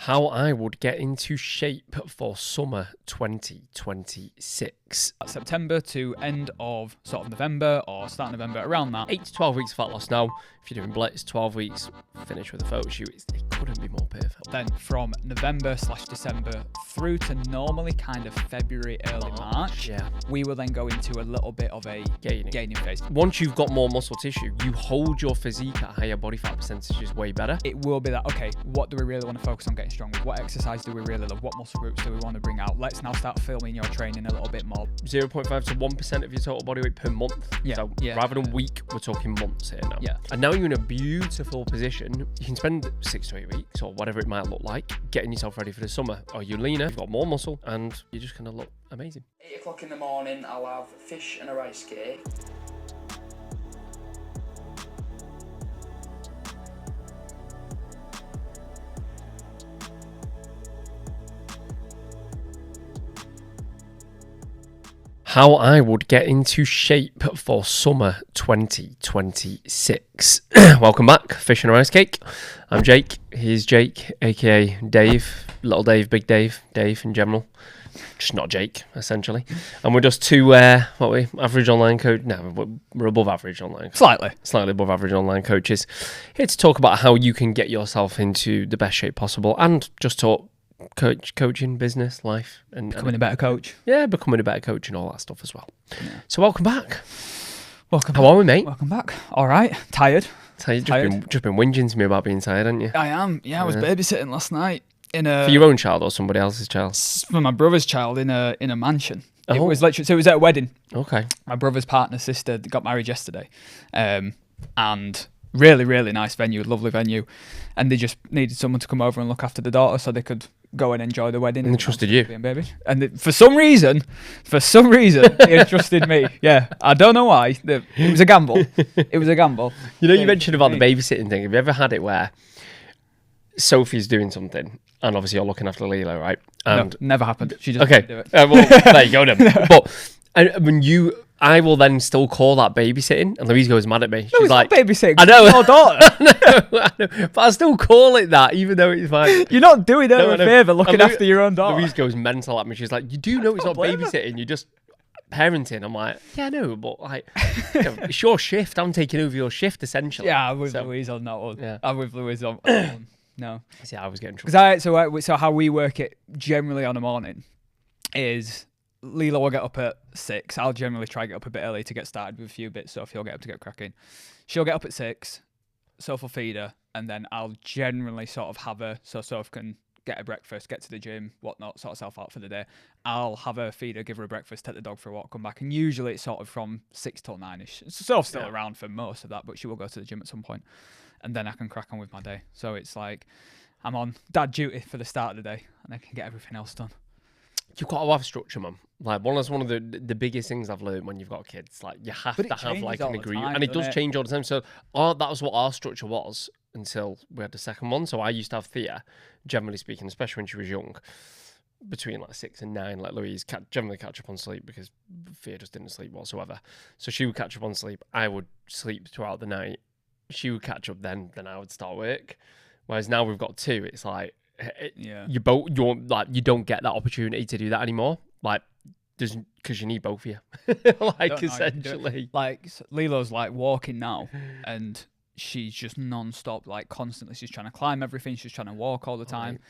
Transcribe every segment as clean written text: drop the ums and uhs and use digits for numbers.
How I would get into shape for summer 2026. September to end of sort of November or start of November, around that. 8 to 12 weeks of fat loss now. If you're doing Blitz, 12 weeks, finish with a photo shoot. It couldn't be more perfect. Then from November/December through to normally kind of February, early March, we will then go into a little bit of a gaining phase. Once you've got more muscle tissue, you hold your physique at higher body fat percentages way better. It will be that, okay, what do we really want to focus on getting strong with? What exercise do we really love? What muscle groups do we want to bring out? Let's now start filming your training a little bit more. 0.5 to 1% of your total body weight per month. So rather than week, we're talking months here now. And now you're in a beautiful position. You can spend 6 to 8 weeks or whatever it might look like getting yourself ready for the summer. Or you're leaner, you've got more muscle, and you're just going to look amazing. 8 o'clock in the morning, I'll have fish and a rice cake. How I would get into shape for summer 2026. Welcome back, Fish and a Rice Cake. I'm Jake. He's Jake, aka Dave, Little Dave, Big Dave, Dave in general. Just not Jake, essentially. And we're just two, average online coach. No, we're above average online. Slightly above average online coaches. Here to talk about how you can get yourself into the best shape possible and just talk coaching, business, life, and becoming a better coach. Yeah, becoming a better coach and all that stuff as well. Yeah. So welcome back. How are we, mate? Welcome back. All right. Tired. Just been whinging to me about being tired, haven't you? I am. Yeah, I was babysitting last night for your own child or somebody else's child? For my brother's child in a mansion. It was literally, so it was at a wedding. Okay. My brother's partner's sister got married yesterday, and really, really nice venue, lovely venue, and they just needed someone to come over and look after the daughter so they could go and enjoy the wedding. And they trusted you. Baby. And for some reason, they entrusted me. Yeah, I don't know why. It was a gamble. You know, you mentioned about the babysitting thing. Have you ever had it where Sophie's doing something and obviously you're looking after Lila, right? And no, never happened. She just didn't do it. Well, there you go then. But I will then still call that babysitting, and Louise goes mad at me. She's like, babysitting. I know. Your daughter. I know, but I still call it that, even though it's fine. You're not doing her a favour looking after your own daughter. Louise goes mental at me. She's like, you do know it's not babysitting, you're just parenting. I'm like, yeah, I know, but like, it's your shift. I'm taking over your shift, essentially. Yeah, I'm with Louise on that one. Yeah. I'm with Louise on no. See, I was getting trouble. So how we work it generally on a morning is Lila will get up at 6. I'll generally try to get up a bit early to get started with a few bits, so if you'll get up to get cracking. She'll get up at 6, Soph will feed her, and then I'll generally sort of have her so Soph can get her breakfast, get to the gym, whatnot, sort herself out for the day. I'll have her feed her, give her a breakfast, take the dog for a walk, come back, and usually it's sort of from 6 till 9ish. Soph's still around for most of that, but she will go to the gym at some point, and then I can crack on with my day. So it's like I'm on dad duty for the start of the day, and I can get everything else done. You've got to have structure, man. Like, one of the biggest things I've learned when you've got kids. Like, you have to have like an agreement, and it does change all the time. So that was what our structure was until we had the second one. So I used to have Thea, generally speaking, especially when she was young, between like 6 and 9. Like Louise generally catch up on sleep because Thea just didn't sleep whatsoever. So she would catch up on sleep. I would sleep throughout the night. She would catch up then I would start work. Whereas now we've got 2. It's like, you don't get that opportunity to do that anymore. Like, because you need both of you. Like, essentially. Like, Lilo's like walking now, and she's just non-stop, like constantly. She's trying to climb everything. She's trying to walk all the time. Right.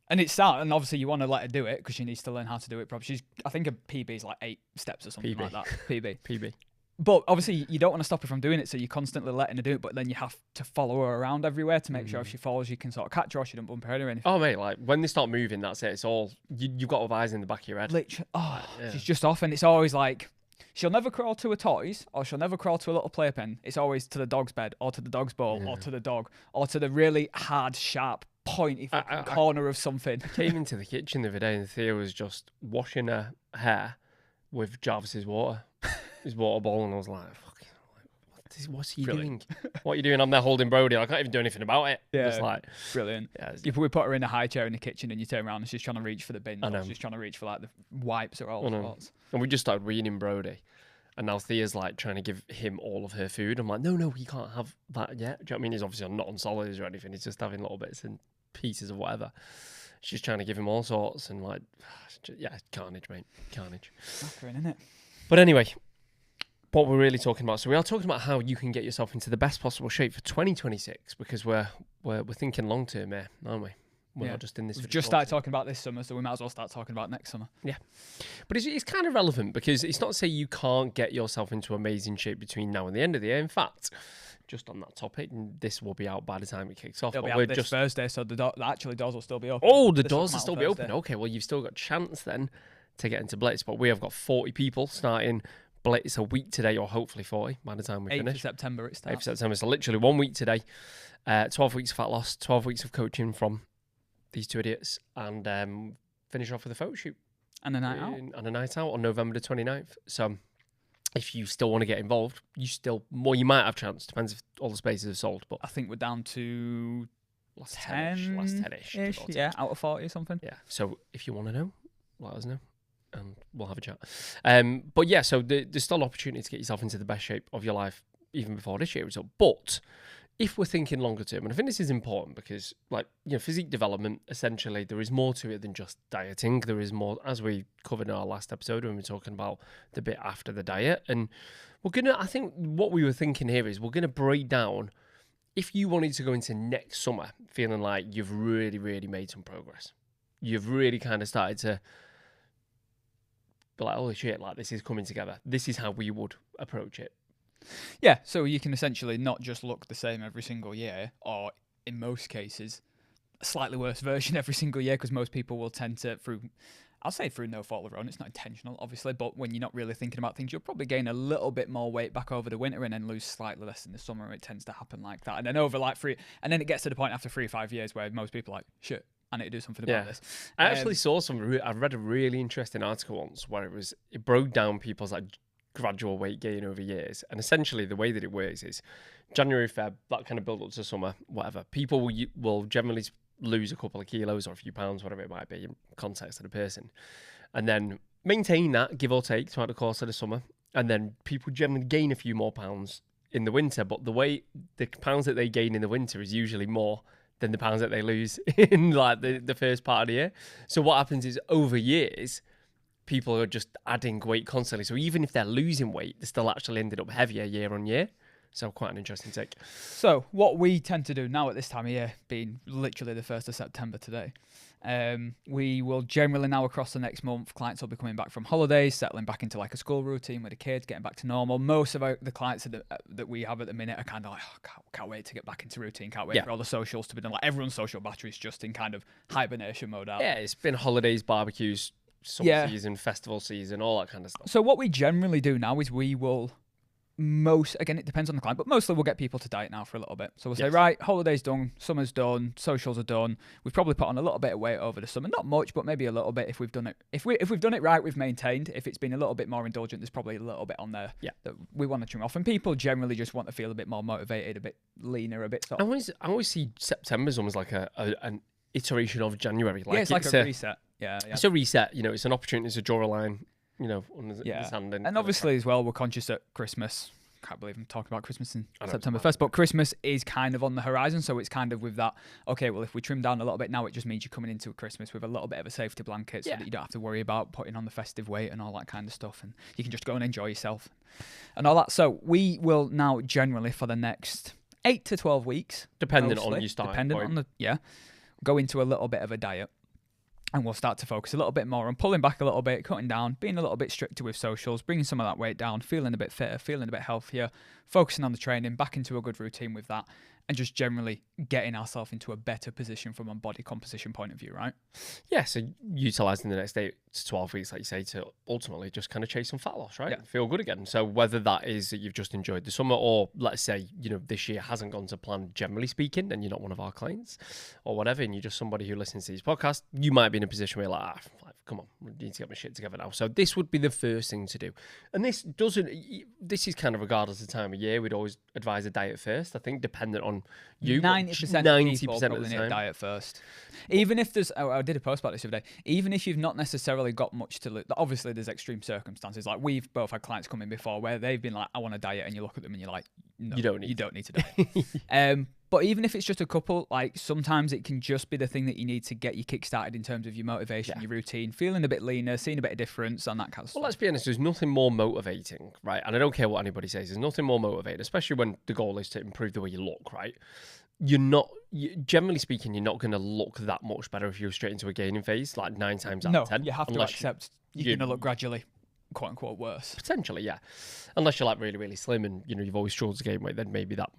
And it's that, and obviously you want to let her do it because she needs to learn how to do it properly. I think a PB is like 8 steps or something like that. PB. But obviously you don't want to stop her from doing it, so you're constantly letting her do it, but then you have to follow her around everywhere to make sure if she falls, you can sort of catch her or she don't bump her head or anything. Oh, mate, like, when they start moving, that's it. It's all, you've got eyes in the back of your head. Literally, she's just off, and it's always like, she'll never crawl to her toys, or she'll never crawl to a little playpen. It's always to the dog's bed, or to the dog's bowl, or to the dog, or to the really hard, sharp, pointy fucking corner of something. I came into the kitchen the other day, and Thea was just washing her hair with Jarvis's water. His water bowl, and I was like, what's he doing? What are you doing? I'm there holding Brody. I can't even do anything about it. Yeah, it's like brilliant. Yeah, we put her in a high chair in the kitchen, and you turn around and she's trying to reach for the bin. She's trying to reach for like the wipes or all sorts. And we just started weaning Brody, and now Thea's like trying to give him all of her food. I'm like, no, he can't have that yet. Do you know what I mean? He's obviously not on solids or anything. He's just having little bits and pieces of whatever. She's trying to give him all sorts and like, yeah, carnage, mate, carnage. Accurate, isn't it? But anyway, what we're really talking about. So we are talking about how you can get yourself into the best possible shape for 2026 because we're thinking long term here, aren't we? We're not just in this. We've just started talking about this summer, so we might as well start talking about next summer. Yeah, but it's kind of relevant because it's not to say you can't get yourself into amazing shape between now and the end of the year. In fact, just on that topic, this will be out by the time it kicks off. It'll be out this Thursday, so the doors will still be open. Oh, the doors will still be open. Okay, well, you've still got a chance then to get into Blitz, but we have got 40 people starting Blitz a week today, or hopefully 40 by the time we finish. 8th of September it starts. 8th of September, so literally 1 week today. 12 weeks of fat loss, 12 weeks of coaching from these two idiots, and finish off with a photo shoot. And a night out. And a night out on November the 29th. So if you still want to get involved, you might have a chance. Depends if all the spaces are sold. But I think we're down to last 10-ish. Yeah, out of 40 or something. Yeah. So if you want to know, let us know, and we'll have a chat. But yeah, so there's still opportunity to get yourself into the best shape of your life even before this year is up. But if we're thinking longer term, and I think this is important because, like, physique development, essentially, there is more to it than just dieting. There is more, as we covered in our last episode when we were talking about the bit after the diet. And I think what we were thinking here is we're going to break down, if you wanted to go into next summer feeling like you've really, really made some progress, you've really kind of started to be like, holy shit, like, this is coming together. This is how we would approach it. Yeah, so you can essentially not just look the same every single year, or in most cases, a slightly worse version every single year, because most people will tend to, through no fault of their own, it's not intentional, obviously, but when you're not really thinking about things, you'll probably gain a little bit more weight back over the winter and then lose slightly less in the summer. It tends to happen like that. And then and then it gets to the point after 3 or 5 years where most people are like, shit, I need to do something about this. I actually saw I read a really interesting article once where it broke down people's like gradual weight gain over years, and essentially the way that it works is January, Feb, that kind of build up to summer, whatever. People will generally lose a couple of kilos or a few pounds, whatever it might be in context of the person, and then maintain that, give or take, throughout the course of the summer. And then people generally gain a few more pounds in the winter, but the pounds that they gain in the winter is usually more than the pounds that they lose in like the first part of the year. So what happens is over years, people are just adding weight constantly. So even if they're losing weight, they still actually ended up heavier year on year. So quite an interesting take. So what we tend to do now at this time of year, being literally the 1st of September today, we will generally now across the next month, clients will be coming back from holidays, settling back into like a school routine with the kids, getting back to normal. Most of the clients that we have at the minute are kind of like, oh, can't wait to get back into routine, can't wait for all the socials to be done. Like everyone's social battery is just in kind of hibernation mode out. Yeah, it's been holidays, barbecues, summer season, festival season, all that kind of stuff. So what we generally do now is we will again, it depends on the client, but mostly we'll get people to diet now for a little bit. So we'll say, right, holiday's done, summer's done, socials are done. We've probably put on a little bit of weight over the summer. Not much, but maybe a little bit if we've done it. If we've done it right, we've maintained. If it's been a little bit more indulgent, there's probably a little bit on there that we want to trim off. And people generally just want to feel a bit more motivated, a bit leaner, a bit sort of. I always see September's almost like an iteration of January. Like it's like a reset. Yeah. It's a reset. It's an opportunity to draw a line, on the sand. And obviously as well, we're conscious that Christmas, can't believe I'm talking about Christmas in September 1st, but Christmas is kind of on the horizon, so it's kind of with that, okay, well, if we trim down a little bit now, it just means you're coming into Christmas with a little bit of a safety blanket so that you don't have to worry about putting on the festive weight and all that kind of stuff, and you can just go and enjoy yourself and all that. So we will now generally for the next 8 to 12 weeks, depending on your starting point, go into a little bit of a diet. And we'll start to focus a little bit more on pulling back a little bit, cutting down, being a little bit stricter with socials, bringing some of that weight down, feeling a bit fitter, feeling a bit healthier, focusing on the training, back into a good routine with that, and just generally getting ourselves into a better position from a body composition point of view, right? Yeah, so utilising the next 8 to 12 weeks, like you say, to ultimately just kind of chase some fat loss, right? Yeah. Feel good again. So whether that is that you've just enjoyed the summer, or let's say, this year hasn't gone to plan, generally speaking, and you're not one of our clients or whatever, and you're just somebody who listens to these podcasts, you might be in a position where you're like, come on, I need to get my shit together now. So this would be the first thing to do. And this is kind of regardless of the time of year, we'd always advise a diet first, I think, dependent on you. 90% of people probably need a diet first. Even if there's, I did a post about this the other day, even if you've not necessarily got much to lose, obviously there's extreme circumstances. Like we've both had clients come in before where they've been like, I want a diet, and you look at them and you're like, no, you don't need to diet. But even if it's just a couple, like sometimes it can just be the thing that you need to get you kick-started in terms of your motivation, your routine, feeling a bit leaner, seeing a bit of difference and that kind of stuff. Well, let's be honest, there's nothing more motivating, right? And I don't care what anybody says, there's nothing more motivating, especially when the goal is to improve the way you look, right? Generally speaking, you're not going to look that much better if you're straight into a gaining phase, like 9 times out of 10. No, you have to accept you're going to look gradually, quote unquote, worse. Potentially, yeah. Unless you're like really, really slim and, you've always struggled to gain weight, then maybe that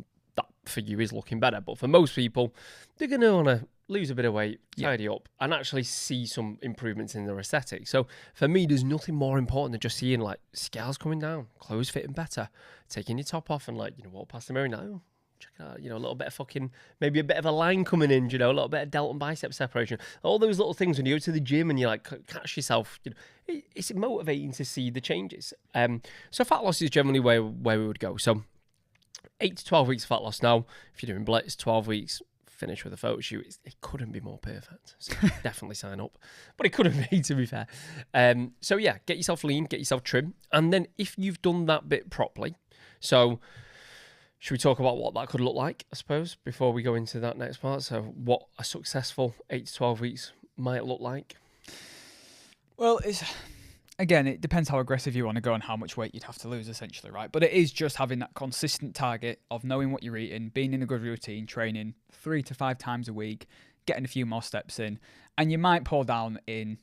for you is looking better. But for most people, they're going to want to lose a bit of weight, tidy up, and actually see some improvements in their aesthetic. So for me, there's nothing more important than just seeing like scales coming down, clothes fitting better, taking your top off and like, walk past the mirror and oh, check it out, a little bit of maybe a bit of a line coming in, a little bit of delta and bicep separation. All those little things when you go to the gym and you like catch yourself, it's motivating to see the changes. So fat loss is generally where we would go. So 8 to 12 weeks of fat loss now. If you're doing Blitz, 12 weeks, finish with a photo shoot. It couldn't be more perfect. So definitely sign up. But it couldn't be, to be fair. So yeah, get yourself lean, get yourself trim. And then if you've done that bit properly, so should we talk about what that could look like, I suppose, before we go into that next part? So what a successful 8 to 12 weeks might look like? Well, again, it depends how aggressive you want to go and how much weight you'd have to lose, essentially, right? But it is just having that consistent target of knowing what you're eating, being in a good routine, training 3 to 5 times a week, getting a few more steps in. And you might pull down in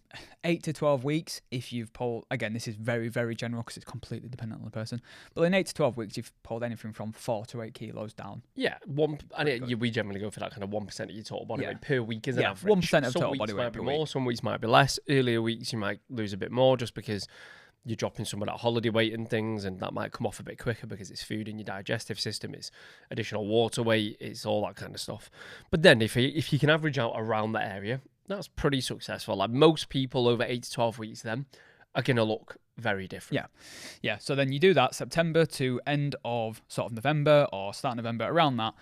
8 to 12 weeks if you've pulled, again, this is very, very general because it's completely dependent on the person. But in 8 to 12 weeks, you've pulled anything from 4 to 8 kilos down. Yeah, we generally go for that kind of 1% of your total body weight per week as an average. 1% of total body weight might be per more, week. some weeks might be less. Earlier weeks, you might lose a bit more just because you're dropping some of that holiday weight and things, and that might come off a bit quicker because it's food in your digestive system, it's additional water weight, it's all that kind of stuff. But then if you can average out around that area, that's pretty successful. Like most people over 8 to 12 weeks then are going to look very different. Yeah. So then you do that September to end of sort of November or start November, around that.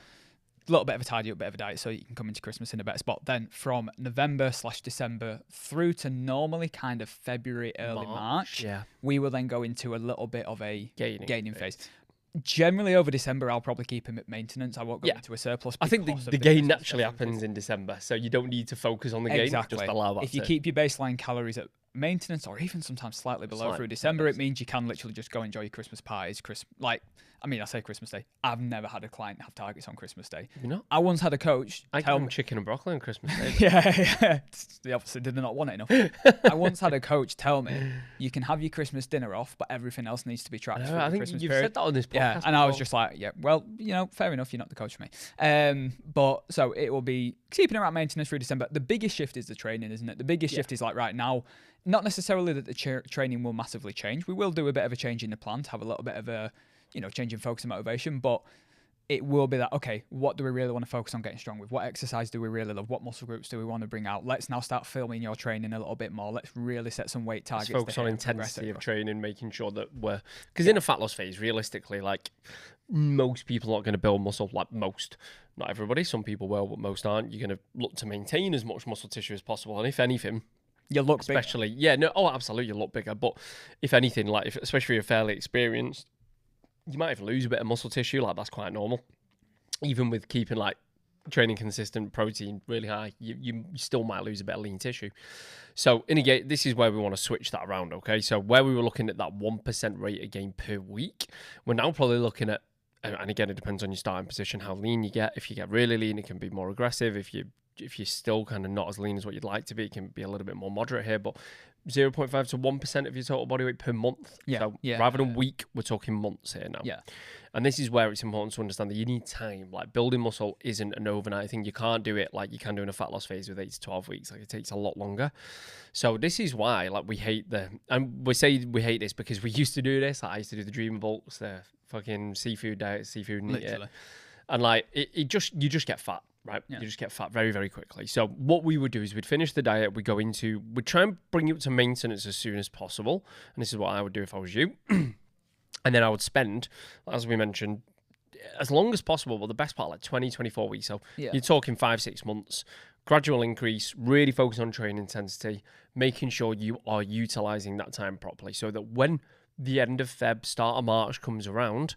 A little bit of a tidy up, bit of a diet so you can come into Christmas in a better spot. Then from November/December through to normally kind of February, early March, we will then go into a little bit of a gaining phase. Generally over December, I'll probably keep him at maintenance. I won't go into a surplus. I think the gain naturally happens in December, so you don't need to focus on the gain. Just allow that. If you keep your baseline calories at maintenance or even sometimes slightly below through December, it means you can literally just go enjoy your Christmas parties. I say Christmas Day. I've never had a client have targets on Christmas Day. You know? I once had a coach tell me chicken and broccoli on Christmas Day. yeah. The opposite, did they not want it enough? I once had a coach tell me you can have your Christmas dinner off, but everything else needs to be tracked. I think Christmas you've period. said that on this podcast. Yeah, and I was just like, fair enough, you're not the coach for me. But so it will be keeping around maintenance through December. The biggest shift is the training, isn't it? The biggest shift is like right now, not necessarily that the training will massively change. We will do a bit of a change in the plan to have a little bit of a change in focus and motivation, but it will be that, okay, what do we really want to focus on getting strong with? What exercise do we really love? What muscle groups do we want to bring out? Let's now start filming your training a little bit more. Let's really set some weight targets. Let's focus on intensity of training, making sure that because in a fat loss phase, realistically, like most people aren't going to build muscle, like most, not everybody, some people will, but most aren't. You're going to look to maintain as much muscle tissue as possible. And if anything, you look especially, bigger. Absolutely, you look bigger. But if anything, especially if you're fairly experienced, you might even lose a bit of muscle tissue. Like that's quite normal. Even with keeping training consistent, protein really high, you still might lose a bit of lean tissue. So this is where we want to switch that around. Okay, so where we were looking at that 1% rate of gain per week, we're now probably looking at, and again, it depends on your starting position, how lean you get. If you get really lean, it can be more aggressive. If you're still kind of not as lean as what you'd like to be, it can be a little bit more moderate here. But 0.5 to 1% of your total body weight per month. Rather than week, we're talking months here now. Yeah. And this is where it's important to understand that you need time. Like building muscle isn't an overnight thing. You can't do it like you can do in a fat loss phase with 8 to 12 weeks. Like it takes a lot longer. So this is why we hate and we say we hate this because we used to do this. I used to do the Dreamer Bulks, the fucking seafood diet, seafood and eat it. And you just get fat. Right, you just get fat very, very quickly. So what we would do is we'd finish the diet, we'd try and bring you up to maintenance as soon as possible. And this is what I would do if I was you. And then I would spend, as we mentioned, as long as possible, but the best part, 20, 24 weeks. So you're talking 5-6 months, gradual increase, really focus on training intensity, making sure you are utilizing that time properly so that when the end of Feb, start of March comes around,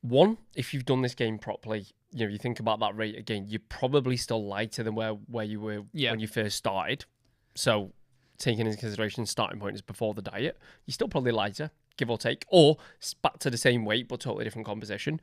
One, if you've done this game properly, you think about that rate again, you're probably still lighter than where you were when you first started. So taking into consideration starting point is before the diet, you're still probably lighter, give or take, or back to the same weight but totally different composition.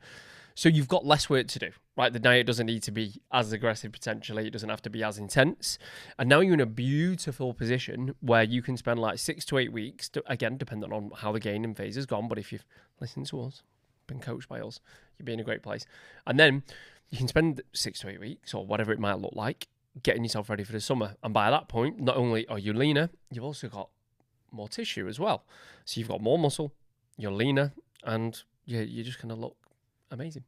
So you've got less work to do, right? The diet doesn't need to be as aggressive potentially. It doesn't have to be as intense. And now you're in a beautiful position where you can spend like 6 to 8 weeks, again, depending on how the gaining phase has gone. But if you've listened to us, been coached by us, you'll be in a great place. And then you can spend 6 to 8 weeks or whatever it might look like getting yourself ready for the summer. And by that point, not only are you leaner, you've also got more tissue as well. So you've got more muscle, you're leaner, and you're just going to look amazing.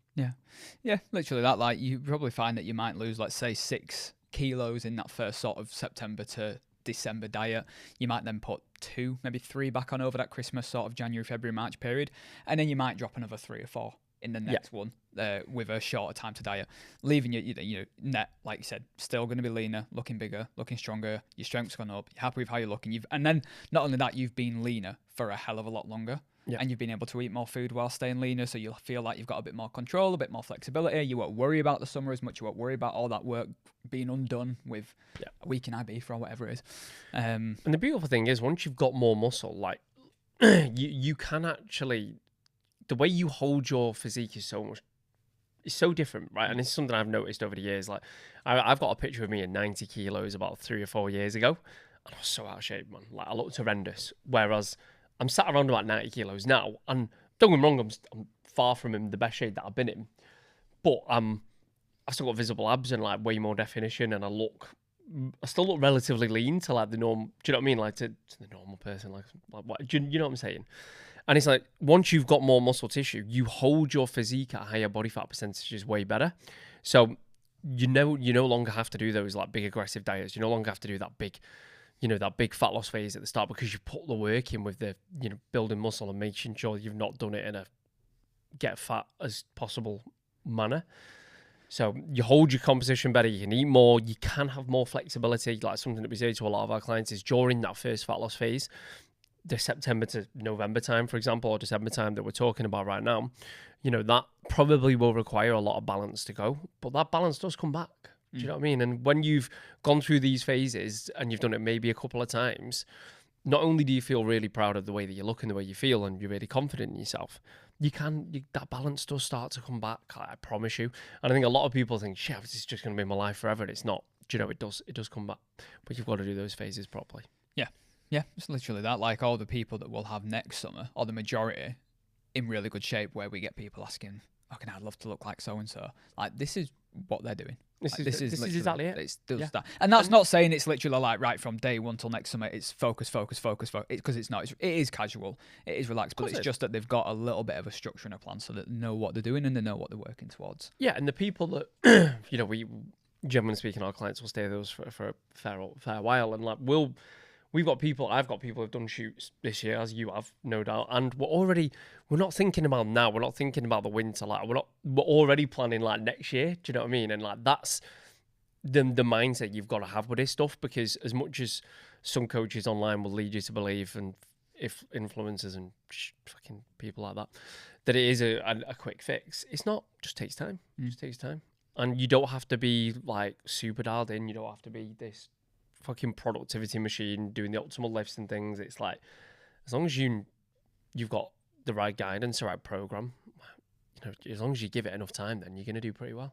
Yeah, literally that. Like, you probably find that you might lose, let's say, 6 kilos in that first sort of September to December diet. You might then put 2, maybe 3 back on over that Christmas sort of January, February, March period, and then you might drop another 3 or 4 in the next one with a shorter time to diet, leaving you net, like you said, still going to be leaner, looking bigger, looking stronger. Your strength's gone up. You're happy with how you're looking. And then not only that, you've been leaner for a hell of a lot longer. And you've been able to eat more food while staying leaner, so you'll feel like you've got a bit more control, a bit more flexibility. You won't worry about the summer as much. You won't worry about all that work being undone with a week in IB for or whatever it is. And the beautiful thing is, once you've got more muscle, like you can actually, the way you hold your physique is so different, right? And it's something I've noticed over the years. Like I've got a picture of me at 90 kilos about 3 or 4 years ago, and I was so out of shape, man. Like I looked horrendous. Whereas I'm sat around about 90 kilos now, and don't get me wrong, I'm far from in the best shape that I've been in, but I still got visible abs and like way more definition, and I still look relatively lean to like the norm. Do you know what I mean? Like to the normal person, like what? Do you know what I'm saying? And it's like, once you've got more muscle tissue, you hold your physique at higher body fat percentages way better. So you no longer have to do those like big aggressive diets. You no longer have to do that big fat loss phase at the start, because you put the work in with the, building muscle and making sure you've not done it in a get fat as possible manner. So you hold your composition better, you can eat more, you can have more flexibility. Like something that we say to a lot of our clients is, during that first fat loss phase, the September to November time, for example, or December time that we're talking about right now, that probably will require a lot of balance to go, but that balance does come back. Do you know what I mean? And when you've gone through these phases and you've done it maybe a couple of times, not only do you feel really proud of the way that you look and the way you feel, and you're really confident in yourself, that balance does start to come back, I promise you. And I think a lot of people think, shit, this is just going to be my life forever. And it's not. Do you know, it does come back, but you've got to do those phases properly. Yeah, it's literally that. Like, all the people that we'll have next summer, or the majority, in really good shape, where we get people asking, okay, I'd love to look like so-and-so. Like, this is what they're doing. This is exactly it. It's that. And that's not saying it's literally like, right, from day one till next summer, it's focus, because it's not. It is casual, it is relaxed, but it's just that they've got a little bit of a structure and a plan, so that they know what they're doing and they know what they're working towards. Yeah, and the people that, we, generally speaking, our clients will stay with us for a fair while, and like I've got people who've done shoots this year, as you have, no doubt, and we're not thinking about now. We're not thinking about the winter. Like we're already planning like next year. Do you know what I mean? And like that's the mindset you've got to have with this stuff, because as much as some coaches online will lead you to believe, and if influencers and fucking people like that it is a quick fix, it's not. Just takes time. It just takes time, and you don't have to be like super dialed in. You don't have to be this fucking productivity machine doing the optimal lifts and things. It's like, as long as you've got the right guidance, the right program, as long as you give it enough time, then you're going to do pretty well.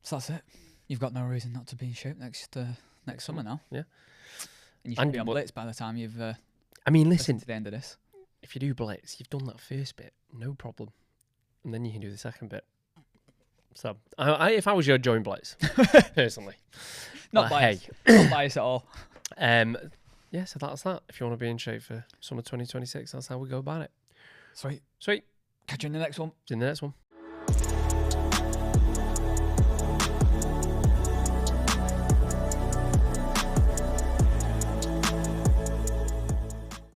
So that's it. You've got no reason not to be in shape next summer now. Yeah. And you should be on blitz by the time you've listen to the end of this. If you do blitz, you've done that first bit, no problem, and then you can do the second bit. So if I was you, I'd join blitz personally. Not biased. Not biased at all. Yeah, so that's that. If you want to be in shape for summer 2026, that's how we go about it. Sweet. Sweet. Catch you in the next one. See you in the next one.